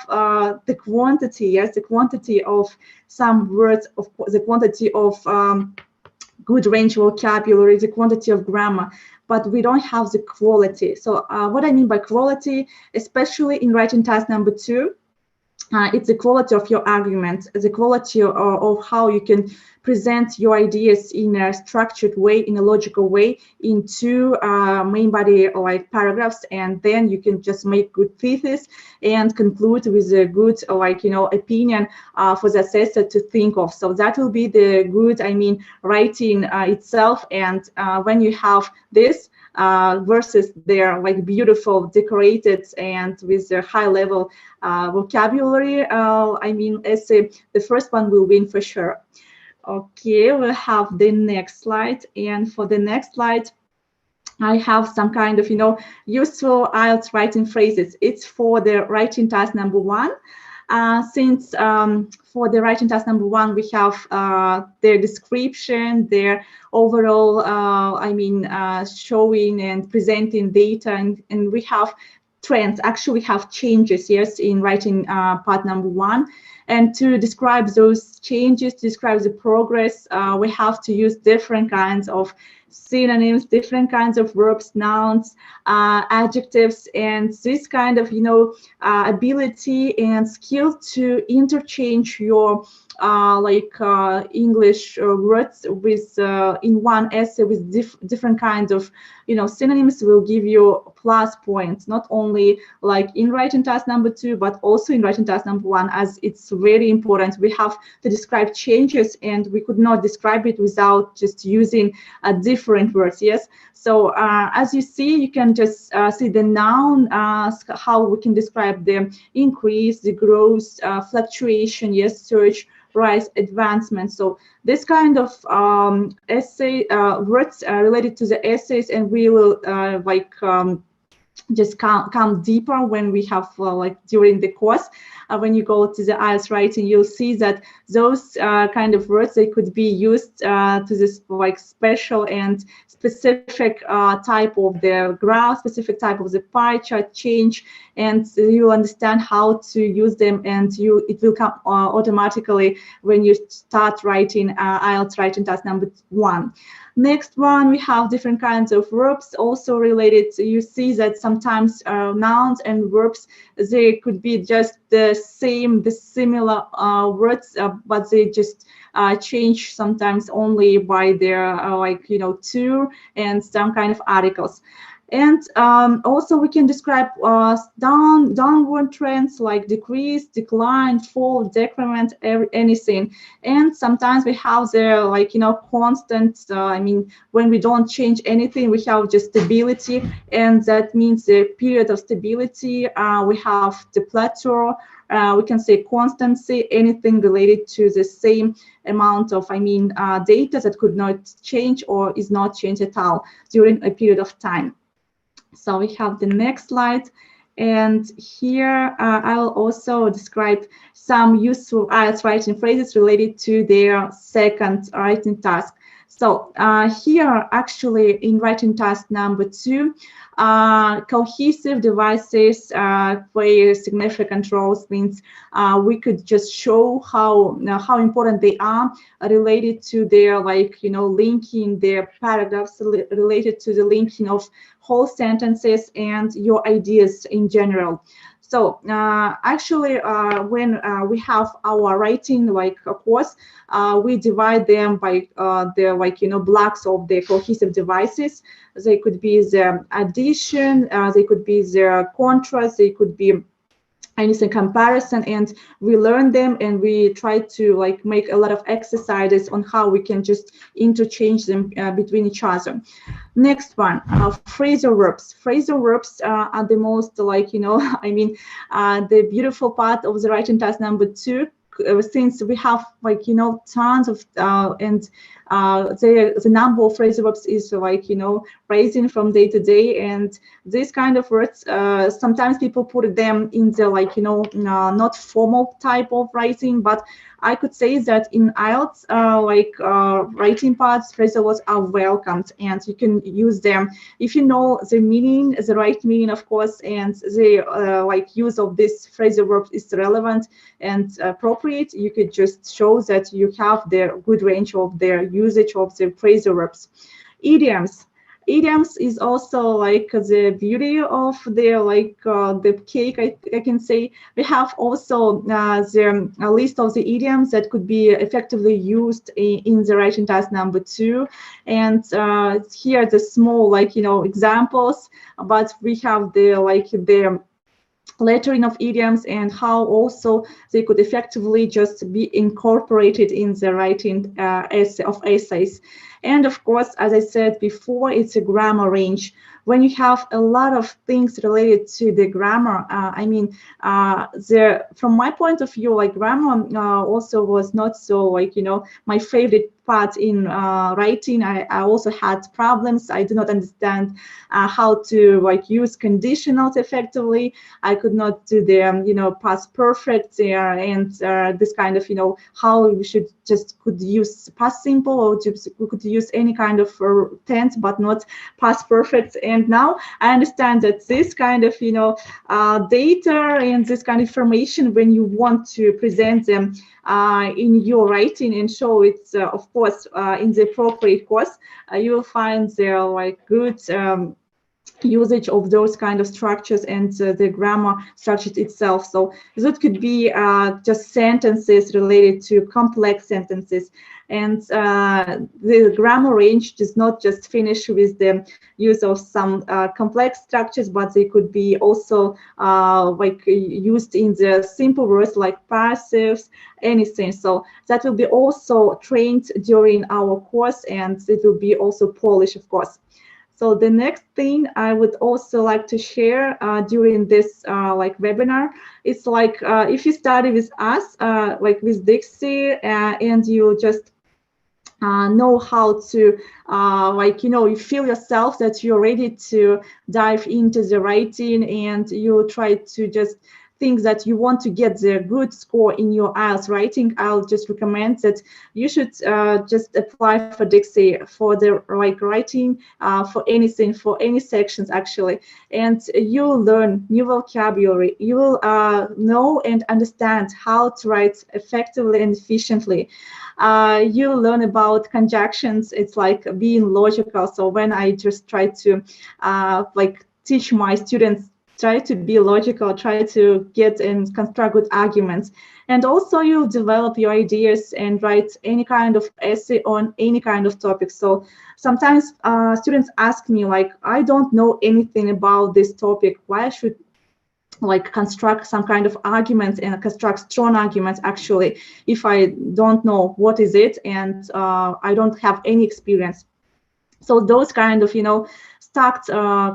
[SPEAKER 2] the quantity, yes, the quantity of some words, of the quantity of good range vocabulary, the quantity of grammar, but we don't have the quality. So what I mean by quality, especially in writing task number 2, it's the quality of your argument, the quality of how you can present your ideas in a structured way, in a logical way, into main body paragraphs, and then you can just make good thesis and conclude with a good opinion for the assessor to think of. So that will be the good writing itself. And when you have this versus their beautiful, decorated, and with their high level vocabulary essay, the first one will win for sure. Okay, we'll have the next slide, and for the next slide I have some kind of useful IELTS writing phrases. It's for the writing task number 1. Since for the writing task number 1 we have their description, their overall showing and presenting data, and we have trends, actually have changes, yes, in writing part number 1. And to describe those changes, to describe the progress, we have to use different kinds of synonyms, different kinds of verbs, nouns, adjectives, and this kind of ability and skill to interchange your English words with in one essay with different kinds of synonyms will give you plus points, not only in writing task number 2, but also in writing task number 1, as it's very important. We have to describe changes, and we could not describe it without just using different words. Yes. So as you see, you can just see the noun, how we can describe the increase, the growth, fluctuation, yes, surge, rise, advancement. So this kind of essay words related to the essays, and we will just come deeper when we have like during the course. When you go to the IELTS writing, you'll see that those kind of words, they could be used to this like special and specific type of the graph, specific type of the pie chart change, and you'll understand how to use them, and it will come automatically when you start writing IELTS writing task number 1. Next one, we have different kinds of verbs also related. You see that sometimes nouns and verbs, they could be just the same, the similar words, but they just change sometimes only by their to and some kind of articles. And also we can describe downward trends like decrease, decline, fall, decrement, anything. And sometimes we have the constant, when we don't change anything, we have just stability, and that means the period of stability. We have the plateau, we can say constancy, anything related to the same amount of data that could not change or is not changed at all during a period of time. So we have the next slide, and here I will also describe some useful IELTS writing phrases related to their second writing task. So here, actually, in writing task number 2, cohesive devices play significant roles. Means we could just show how important they are related to their linking their paragraphs, related to the linking of whole sentences and your ideas in general. So actually, when we have our writing course, we divide them by the blocks of the cohesive devices. They could be the addition, they could be the contrast, they could be anything comparison, and we learn them, and we try to make a lot of exercises on how we can just interchange them between each other. Next one, phrasal verbs. Phrasal verbs are the most the beautiful part of the writing task number 2, since we have tons of and the number of phrasal verbs is rising from day to day, and these kind of words sometimes people put them in the not formal type of writing, but I could say that in IELTS writing parts, phrasal words are welcomed, and you can use them if you know the meaning, the right meaning, of course, and the use of this phrasal verb is relevant and appropriate. You could just show that you have the good range of their usage of the phrasal verbs. Idioms. Idioms is also the beauty of the cake, I can say. We have also the list of the idioms that could be effectively used in the writing task number 2, and here the small examples, but we have the lettering of idioms and how also they could effectively just be incorporated in the writing essays. And of course, as I said before, it's a grammar range. When you have a lot of things related to the grammar, from my point of view, grammar also was not so my favorite part in writing. I also had problems. I do not understand how to use conditionals effectively. I could not do the past perfect there, and this kind of how we should could use past simple, or we could use any kind of tense, but not past perfect. And now I understand that this kind of data and this kind of information, when you want to present them in your writing and show it, of course, in the appropriate course, you will find their good usage of those kind of structures and the grammar structures itself. So that could be just sentences related to complex sentences. And the grammar range does not just finish with the use of some complex structures, but they could be also like used in the simple words like passives, anything. So that will be also trained during our course, and it will be also polished, of course. So the next thing I would also like to share during this like webinar, it's like if you study with us, like with Dixi, and you just know how to like, you know, you feel yourself that you're ready to dive into the writing, and you try to just think that you want to get the good score in your IELTS writing, I'll just recommend that you should just apply for Dixi for the like writing for anything, for any sections actually, and you'll learn new vocabulary. You will know and understand how to write effectively and efficiently. You learn about conjunctions. It's like being logical. So when I just try to like teach my students, try to be logical, try to get and construct good arguments. And also you develop your ideas and write any kind of essay on any kind of topic. So sometimes students ask me like, I don't know anything about this topic. Why I should like construct some kind of arguments and construct strong arguments actually, if I don't know what is it and I don't have any experience. So those kind of, you know, stacked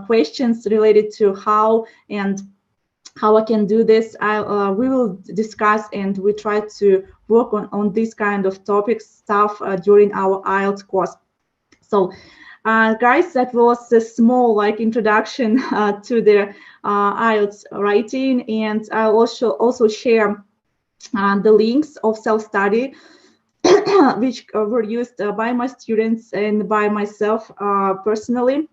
[SPEAKER 2] questions related to how I can do this, we will discuss, and we try to work on this kind of topic stuff during our IELTS course. So guys, that was a small like introduction to the IELTS writing, and I'll also share the links of self-study which were used by my students and by myself personally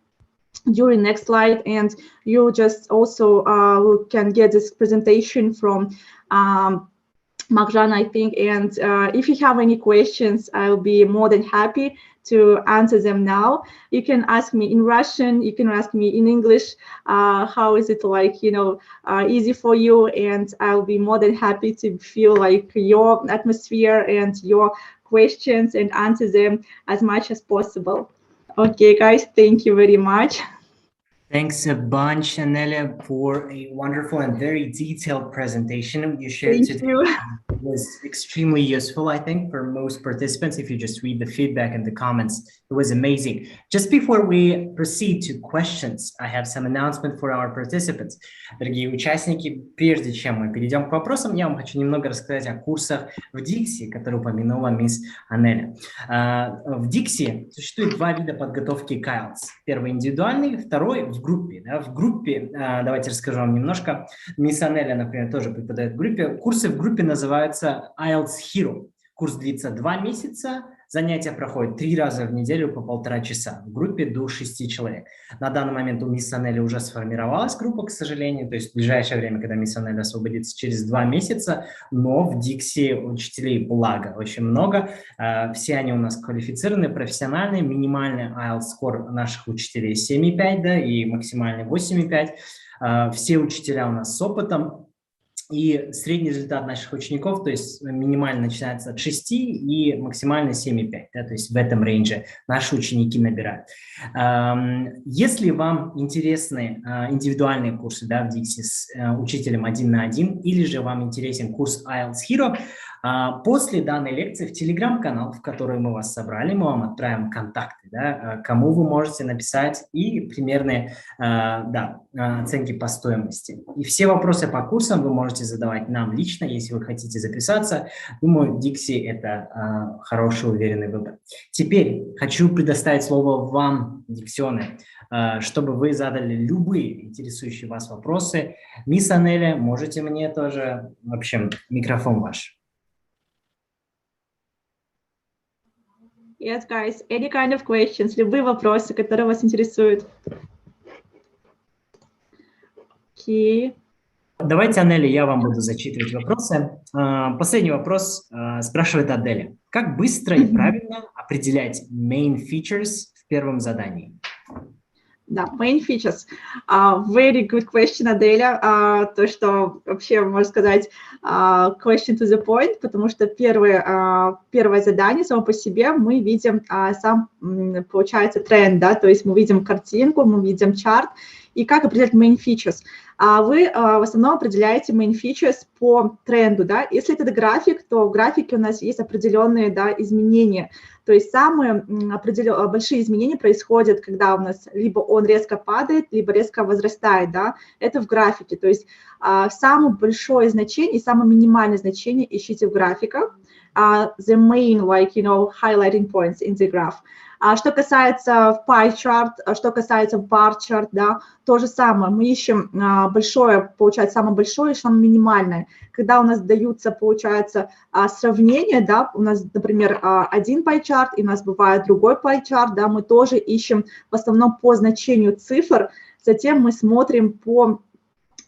[SPEAKER 2] during next slide. And you just also can get this presentation from Marjan, I think. And if you have any questions, I'll be more than happy to answer them now. You can ask me in Russian, you can ask me in English. How is it like, you know, easy for you? And I'll be more than happy to feel like your atmosphere and your questions and answer them as much as possible. Okay, guys, thank you very much.
[SPEAKER 1] Thanks a bunch, Anelia, for a wonderful and very detailed presentation you shared today. It was extremely useful, I think, for most participants. If you just read the feedback and the comments, it was amazing. Just before we proceed to questions, I have some announcement for our participants. Дорогие участники, прежде чем мы перейдем к вопросам, я вам хочу немного рассказать о курсах в Dixi, которые упомянула мисс Анеля. В Dixi существует два вида подготовки к IELTS. Первый индивидуальный, второй в группе. Да? В группе, давайте расскажу вам немножко, мисс Анеля, например, тоже преподает в группе. Курсы в группе называются IELTS Hero. Курс длится 2 месяца, занятия проходят 3 раза в неделю по 1,5 часа. В группе до 6 человек. На данный момент у мисс Анели уже сформировалась группа, к сожалению, то есть в ближайшее время, когда мисс Анели освободится через 2 месяца, но в Dixi учителей благо, очень много. Все они у нас квалифицированные, профессиональные. Минимальный IELTS-скор наших учителей 7,5, да, и максимальный 8,5. Все учителя у нас с опытом. И средний результат наших учеников, то есть минимально начинается от 6 и максимально 7,5, да, то есть в этом рейнже наши ученики набирают. Если вам интересны индивидуальные курсы, да, в Dixi с учителем 1 на 1, или же вам интересен курс IELTS Hero, после данной лекции в телеграм-канал, в который мы вас собрали, мы вам отправим контакты, да, кому вы можете написать, и примерные оценки по стоимости. И все вопросы по курсам вы можете задавать нам лично, если вы хотите записаться. Думаю, Dixi – это хороший, уверенный выбор. Теперь хочу предоставить слово вам, диксионы, чтобы вы задали любые интересующие вас вопросы. Мисс Анеля, можете мне тоже, в общем, микрофон ваш.
[SPEAKER 2] Yes, guys, any kind of questions, любые вопросы, которые вас интересуют. Okay.
[SPEAKER 1] Давайте, Анеля, я вам буду зачитывать вопросы. Последний вопрос спрашивает Аделя. Как быстро и правильно определять main features в первом задании?
[SPEAKER 2] Да, main features. Very good question, Аделя. То, что вообще, можно сказать, question to the point, потому что первое задание само по себе мы видим получается, тренд, да, то есть мы видим картинку, мы видим чарт, и как определять main features. Вы в основном определяете main features по тренду, да. Если это график, то в графике у нас есть определенные, да, изменения. То есть самые большие изменения происходят, когда у нас либо он резко падает, либо резко возрастает, да. Это в графике. То есть самое большое значение и самое минимальное значение ищите в графиках. The main, highlighting points in the graph. Что касается pie chart, что касается bar chart, да, то же самое. Мы ищем большое, получается, самое большое и самое минимальное. Когда у нас даются, получается, сравнения, да, у нас, например, один pie chart, и у нас бывает другой pie chart, да, мы тоже ищем в основном по значению цифр, затем мы смотрим по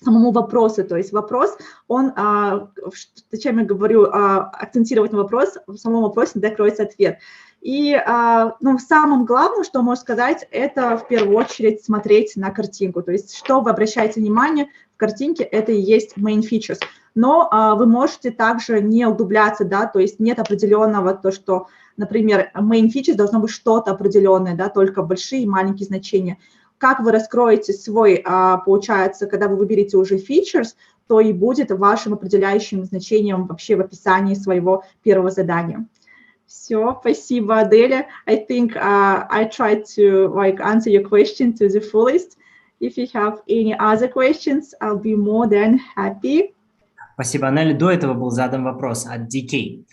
[SPEAKER 2] самому вопросу, то есть вопрос, он, зачем я говорю, акцентировать на вопрос, в самом вопросе всегда кроется ответ. И самым главным, что можно сказать, это в первую очередь смотреть на картинку, то есть что вы обращаете внимание в картинке, это и есть main features. Но вы можете также не углубляться, да, то есть нет определенного, то, что, например, main features должно быть что-то определенное, да, только большие и маленькие значения. Как вы раскроете свой, получается, когда вы выберете уже features, то и будет вашим определяющим значением вообще в описании своего первого задания. Все, спасибо, Аделя. I think I tried to answer your question to the fullest. If you have any other questions, I'll be more than happy.
[SPEAKER 1] Спасибо, Анель. До этого был задан вопрос от DK.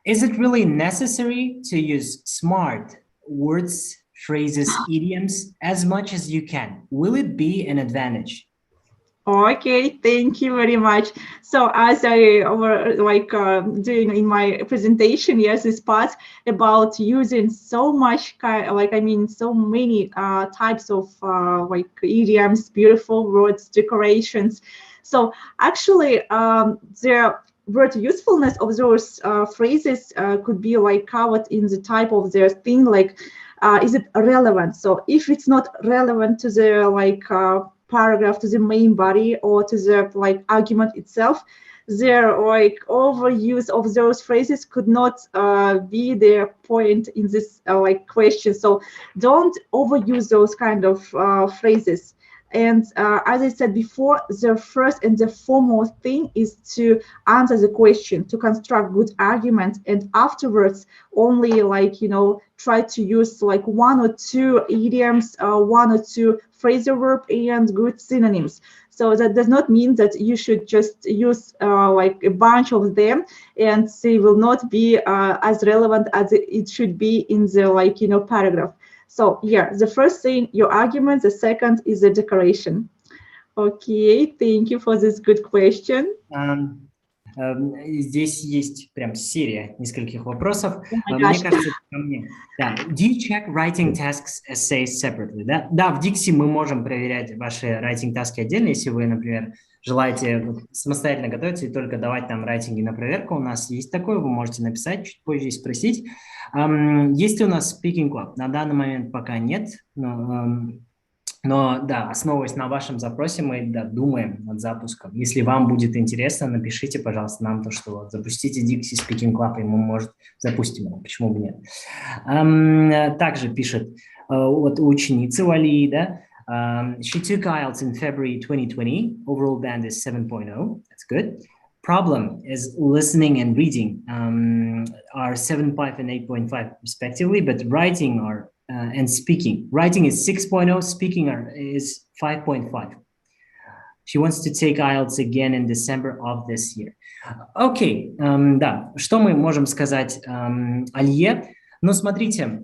[SPEAKER 1] Is it really necessary to use smart words, phrases, idioms as much as you can? Will it be an advantage?
[SPEAKER 2] Okay, thank you very much. So as I doing in my presentation, yes, this part about using so much, so many types of idioms, beautiful words, decorations. So actually, the word usefulness of those phrases could be covered in the type of their thing, is it relevant? So if it's not relevant to the paragraph, to the main body, or to the argument itself, their overuse of those phrases could not be their point in this question. So don't overuse those kind of phrases. And as I said before, the first and the foremost thing is to answer the question, to construct good arguments, and afterwards only try to use one or two idioms, one or two phrasal verb and good synonyms. So that does not mean that you should just use a bunch of them, and they will not be as relevant as it should be in the paragraph. So yeah, the first thing, your argument, the second is the decoration. Okay, thank you for this good question.
[SPEAKER 1] Здесь есть прям серия нескольких вопросов.
[SPEAKER 2] Oh
[SPEAKER 1] Мне кажется, это ко мне. Да. Do you check writing tasks essays separately? Да? Да, в Dixi мы можем проверять ваши writing таски отдельно, если вы, например, желаете самостоятельно готовиться и только давать нам райтинги на проверку. У нас есть такое, вы можете написать, чуть позже и спросить. Есть ли у нас speaking club? На данный момент пока нет, но да, основываясь на вашем запросе, мы думаем над запуском. Если вам будет интересно, напишите, пожалуйста, нам то, что запустите Dixi Speaking Club, и мы, может, запустим его, почему бы нет. Также пишет вот у ученицы Вали, да, she took IELTS in February 2020, overall band is 7.0, that's good. Problem is listening and reading are 7.5 and 8.5 respectively, but writing are and speaking. Writing is 6.0, speaking is 5.5. She wants to take IELTS again in December of this year. Окей, да, что мы можем сказать Алье? Ну, смотрите,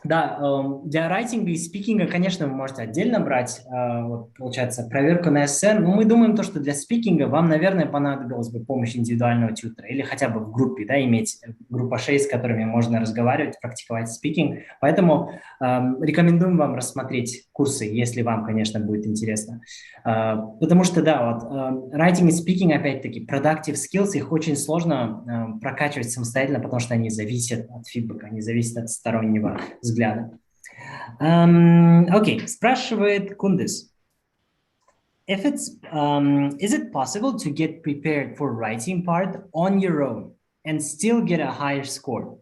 [SPEAKER 1] да, для райтинга и спикинга, конечно, вы можете отдельно брать, вот, получается, проверку на СН, но мы думаем, то, что для спикинга вам, наверное, понадобилась бы помощь индивидуального тьютера или хотя бы в группе, да, иметь группа 6, с которыми можно разговаривать, практиковать спикинг. Поэтому рекомендуем вам рассмотреть курсы, если вам, конечно, будет интересно. Потому что, да, вот, writing и speaking, опять-таки, productive skills, их очень сложно прокачивать самостоятельно, потому что они зависят от фидбэка, они зависят от стороннего взгляда. Окей, спрашивает Кундис. Is it possible to get prepared for writing part on your own and still get a higher score?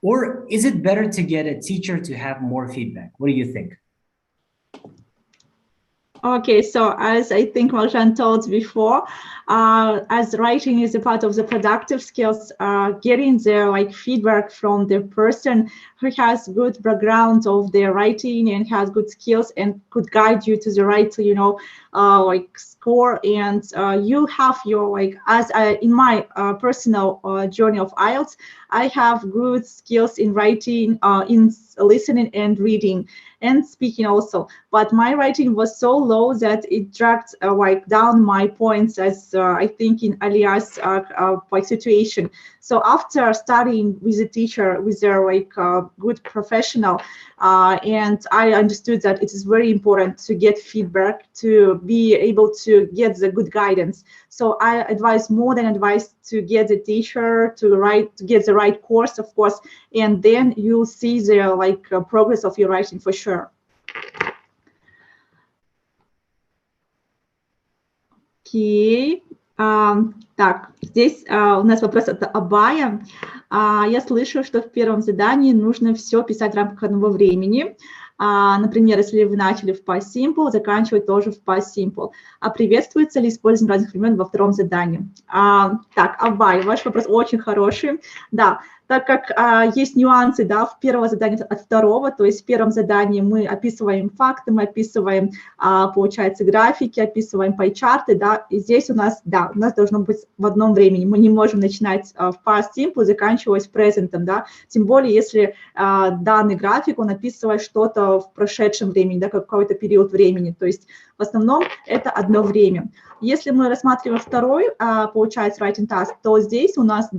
[SPEAKER 1] Or is it better to get a teacher to have more feedback? What do you think?
[SPEAKER 2] Okay, so as I think Marjan told before, as writing is a part of the productive skills, getting the feedback from the person who has good background of their writing and has good skills and could guide you to the right, score. And you have your in my personal journey of IELTS, I have good skills in writing, in listening and reading and speaking also, but my writing was so low that it dragged down my points, as I think in Alia's situation. So after studying with a teacher, with a good professional, and I understood that it is very important to get feedback to be able to get the good guidance. So I advise more than advice to get the teacher to get the right course, of course, and then you'll see the progress of your writing for sure. Окей. Так, здесь у нас вопрос от Абая. Я слышу, что в первом задании нужно все писать в рамках одного времени. Например, если вы начали в past simple, заканчивать тоже в past simple. А приветствуется ли использование разных времен во втором задании? Так, Абай, ваш вопрос очень хороший. Да, так как есть нюансы, да, в первого задания от второго, то есть в первом задании мы описываем факты, мы описываем, получается, графики, описываем пайчарты, да, и здесь у нас должно быть в одном времени. Мы не можем начинать в past simple, заканчивать present, да, тем более, если данный график, он описывает что-то в прошедшем времени, да, какой-то период времени, то есть в основном это одно время. Если мы рассматриваем второй, получается, writing task, то здесь у нас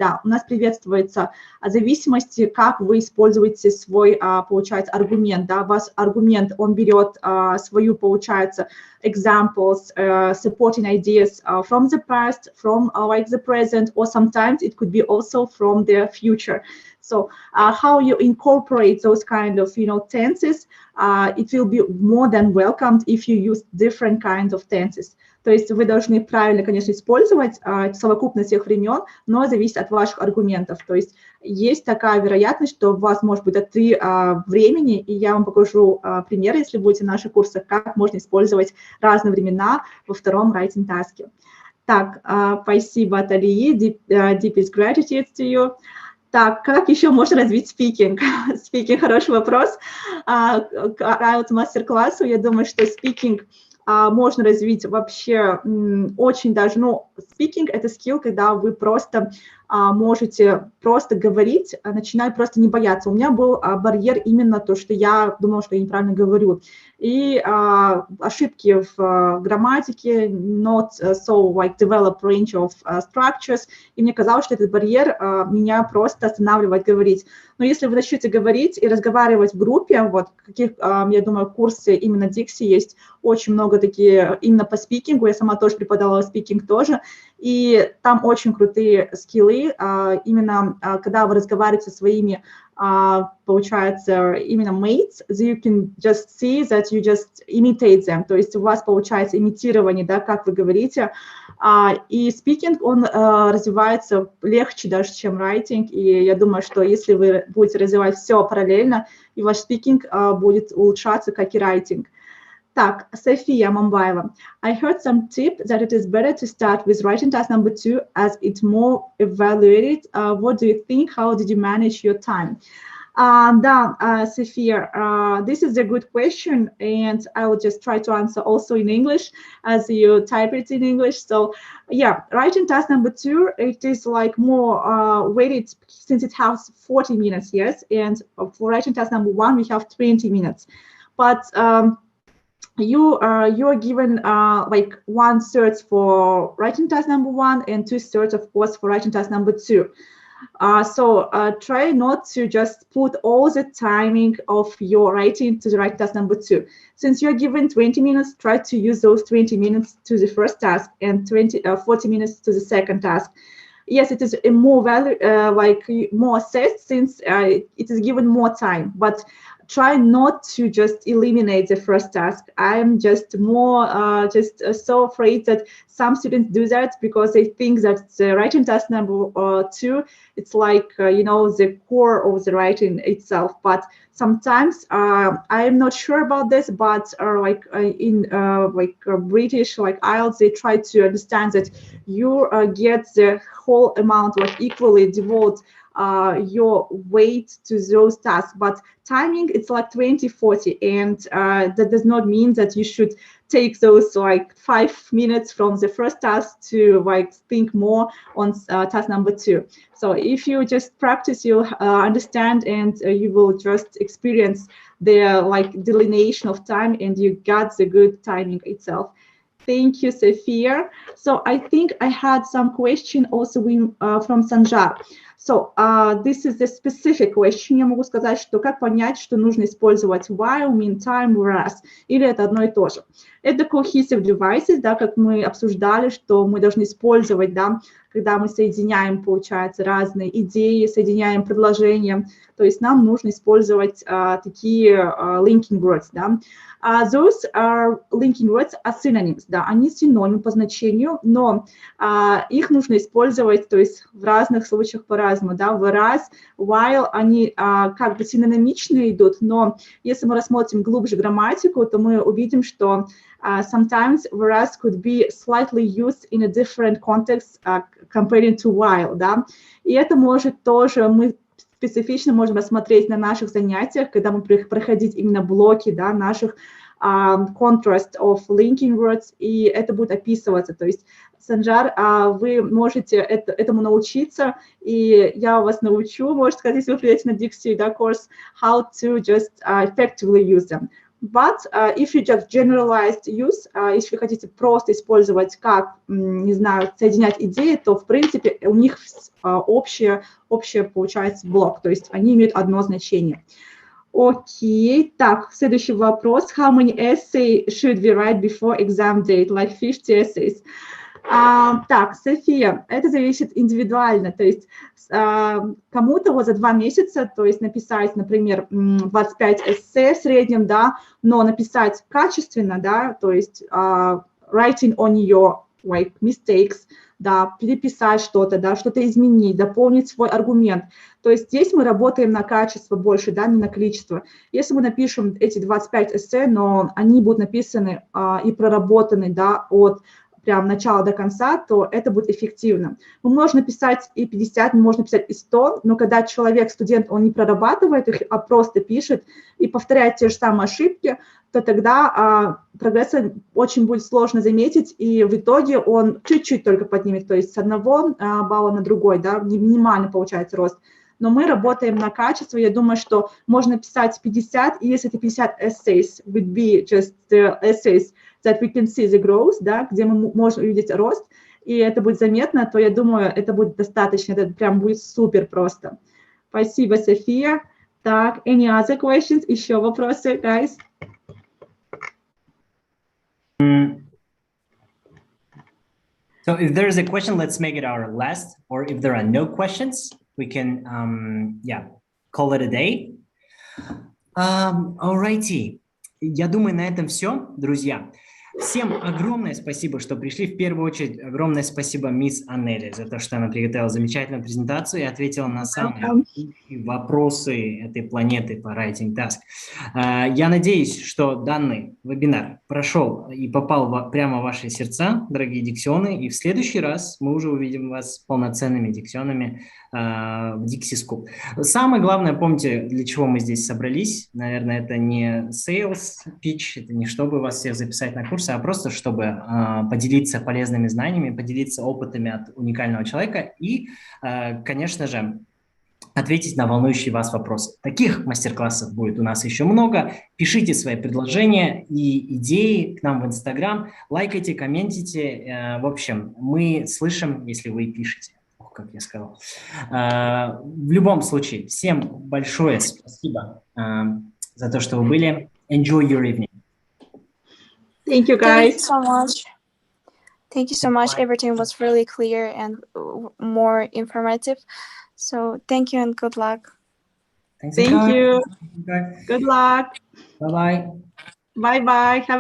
[SPEAKER 2] приветствуется зависимости, как вы используете свой, получается, аргумент. Да? Ваш аргумент, он берет свою, получается, examples, supporting ideas from the past, from the present, or sometimes it could be also from the future. So how you incorporate those kind of, tenses, it will be more than welcomed if you use different kinds of tenses. То есть вы должны правильно, конечно, использовать совокупность всех времен, но зависит от ваших аргументов. То есть есть такая вероятность, что у вас может быть до 3 времени, и я вам покажу примеры, если будете в наших курсах, как можно использовать разные времена во втором writing task. Так, спасибо от Алии, deepest gratitude to you. Так, как еще можно развить speaking? Speaking – хороший вопрос. К мастер-классу, я думаю, что speaking можно развить вообще очень даже, speaking – это скилл, когда вы просто можете просто говорить, начинать просто не бояться. У меня был барьер именно то, что я думала, что я неправильно говорю. И ошибки в грамматике, not so develop range of structures. И мне казалось, что этот барьер меня просто останавливает говорить. Но если вы начнете говорить и разговаривать в группе, я думаю, курсы именно Dixi есть очень много такие именно по спикингу. Я сама тоже преподавала спикинг тоже. И там очень крутые скиллы, именно когда вы разговариваете со своими, получается, именно mates, you can just see that you just imitate them, то есть у вас получается имитирование, да, как вы говорите, и speaking, он развивается легче даже, чем writing, и я думаю, что если вы будете развивать все параллельно, и ваш speaking будет улучшаться, как и writing. Так, София Мамбаева. I heard some tip that it is better to start with writing task number 2 as it's more evaluated. What do you think? How did you manage your time? Sophia, this is a good question, and I will just try to answer also in English as you type it in English. So, yeah, writing task number 2, it is more weighted since it has 40 minutes, yes, and for writing task number 1, we have 20 minutes. But you are given 1/3 for writing task number 1 and 2/3, of course, for writing task number 2. So try not to just put all the timing of your writing to the writing task number 2. Since you're given 20 minutes, try to use those 20 minutes to the first task and 40 minutes to the second task. Yes, it is a more value, more assessed since it is given more time, but try not to just eliminate the first task. I'm just more so afraid that some students do that because they think that the writing task number 2, it's like, the core of the writing itself. But sometimes I'm not sure about this, but in British, like IELTS, they try to understand that you get the whole amount, like equally devote your weight to those tasks. But timing, it's like 20-40, and that does not mean that you should take those like 5 minutes from the first task to like think more on task number 2. So if you just practice, you'll understand, and you will just experience the like delineation of time, and you got the good timing itself. Thank you, Sophia. So I think I had some question also from Sanjar. So this is a specific question. Я могу сказать, что как понять, что нужно использовать while, meantime, whereas, или это одно и то же. Это cohesive devices, да, как мы обсуждали, что мы должны использовать, да, когда мы соединяем, получается, разные идеи, соединяем предложения. То есть нам нужно использовать такие linking words, да. Those are linking words are synonyms, да, они синонимы по значению, но их нужно использовать, то есть в разных случаях по-разному, да, whereas, while, они как бы синонимично идут, но если мы рассмотрим глубже грамматику, то мы увидим, что sometimes whereas could be slightly used in a different context comparing to while, да, и это может тоже, мы специфично можем рассмотреть на наших занятиях, когда мы проходить именно блоки, да, наших contrast of linking words, и это будет описываться. То есть, Санжар, вы можете этому научиться, и я вас научу, можно сказать, если вы придете на Dixi, да, course, how to just effectively use them. But if you just generalized use, если вы хотите просто использовать как, не знаю, соединять идеи, то, в принципе, у них общее получается блок, то есть они имеют одно значение. Окей, так, следующий вопрос. How many essays should we write before exam date? Like 50 essays. Так, София, это зависит индивидуально, то есть кому-то вот за 2 месяца, то есть написать, например, 25 эссе в среднем, да, но написать качественно, да, то есть writing on your like mistakes, да, переписать что-то, да, что-то изменить, дополнить свой аргумент. То есть здесь мы работаем на качество больше, да, не на количество. Если мы напишем эти 25 эссе, но они будут написаны и проработаны, да, от прям начала до конца, то это будет эффективно. Мы можем написать и 50, мы можем написать и 100, но когда человек, студент, он не прорабатывает их, а просто пишет и повторяет те же самые ошибки, то тогда прогресса очень будет сложно заметить, и в итоге он чуть-чуть только поднимет, то есть с 1 балла на другой, да, минимально получается рост. Но мы работаем на качество, я думаю, что можно писать 50, и если это 50 essays, would be just the essays that we can see the growth, да, где мы можем увидеть рост, и это будет заметно, то я думаю, это будет достаточно, это прям будет супер просто. Спасибо, София. Так, any other questions? Еще вопросы, guys?
[SPEAKER 1] So if there is a question, let's make it our last, or if there are no questions, we can, call it a day. Alrighty. Я думаю, на этом все, друзья. Всем огромное спасибо, что пришли. В первую очередь, огромное спасибо мисс Аннели за то, что она приготовила замечательную презентацию и ответила на самые вопросы этой планеты по Writing Task. Я надеюсь, что данный вебинар прошел и попал прямо в ваши сердца, дорогие диксионы, и в следующий раз мы уже увидим вас полноценными диксионами в Dixi School. Самое главное, помните, для чего мы здесь собрались. Наверное, это не sales pitch, это не чтобы вас всех записать на курсы, а просто чтобы поделиться полезными знаниями, поделиться опытами от уникального человека и, конечно же, ответить на волнующие вас вопросы. Таких мастер-классов будет у нас еще много. Пишите свои предложения и идеи к нам в Instagram, лайкайте, комментите. В общем, мы слышим, если вы пишете. Как я сказал. В любом случае, всем большое спасибо за то, что вы были. Enjoy your evening.
[SPEAKER 2] Thank you, guys.
[SPEAKER 4] Thank you so much. Thank you so much. Everything was really clear and more informative. So thank you and good luck.
[SPEAKER 1] Thanks
[SPEAKER 2] Thank
[SPEAKER 1] for
[SPEAKER 2] you.
[SPEAKER 1] coming.
[SPEAKER 2] Good luck.
[SPEAKER 1] Bye-bye.
[SPEAKER 2] Bye-bye. Have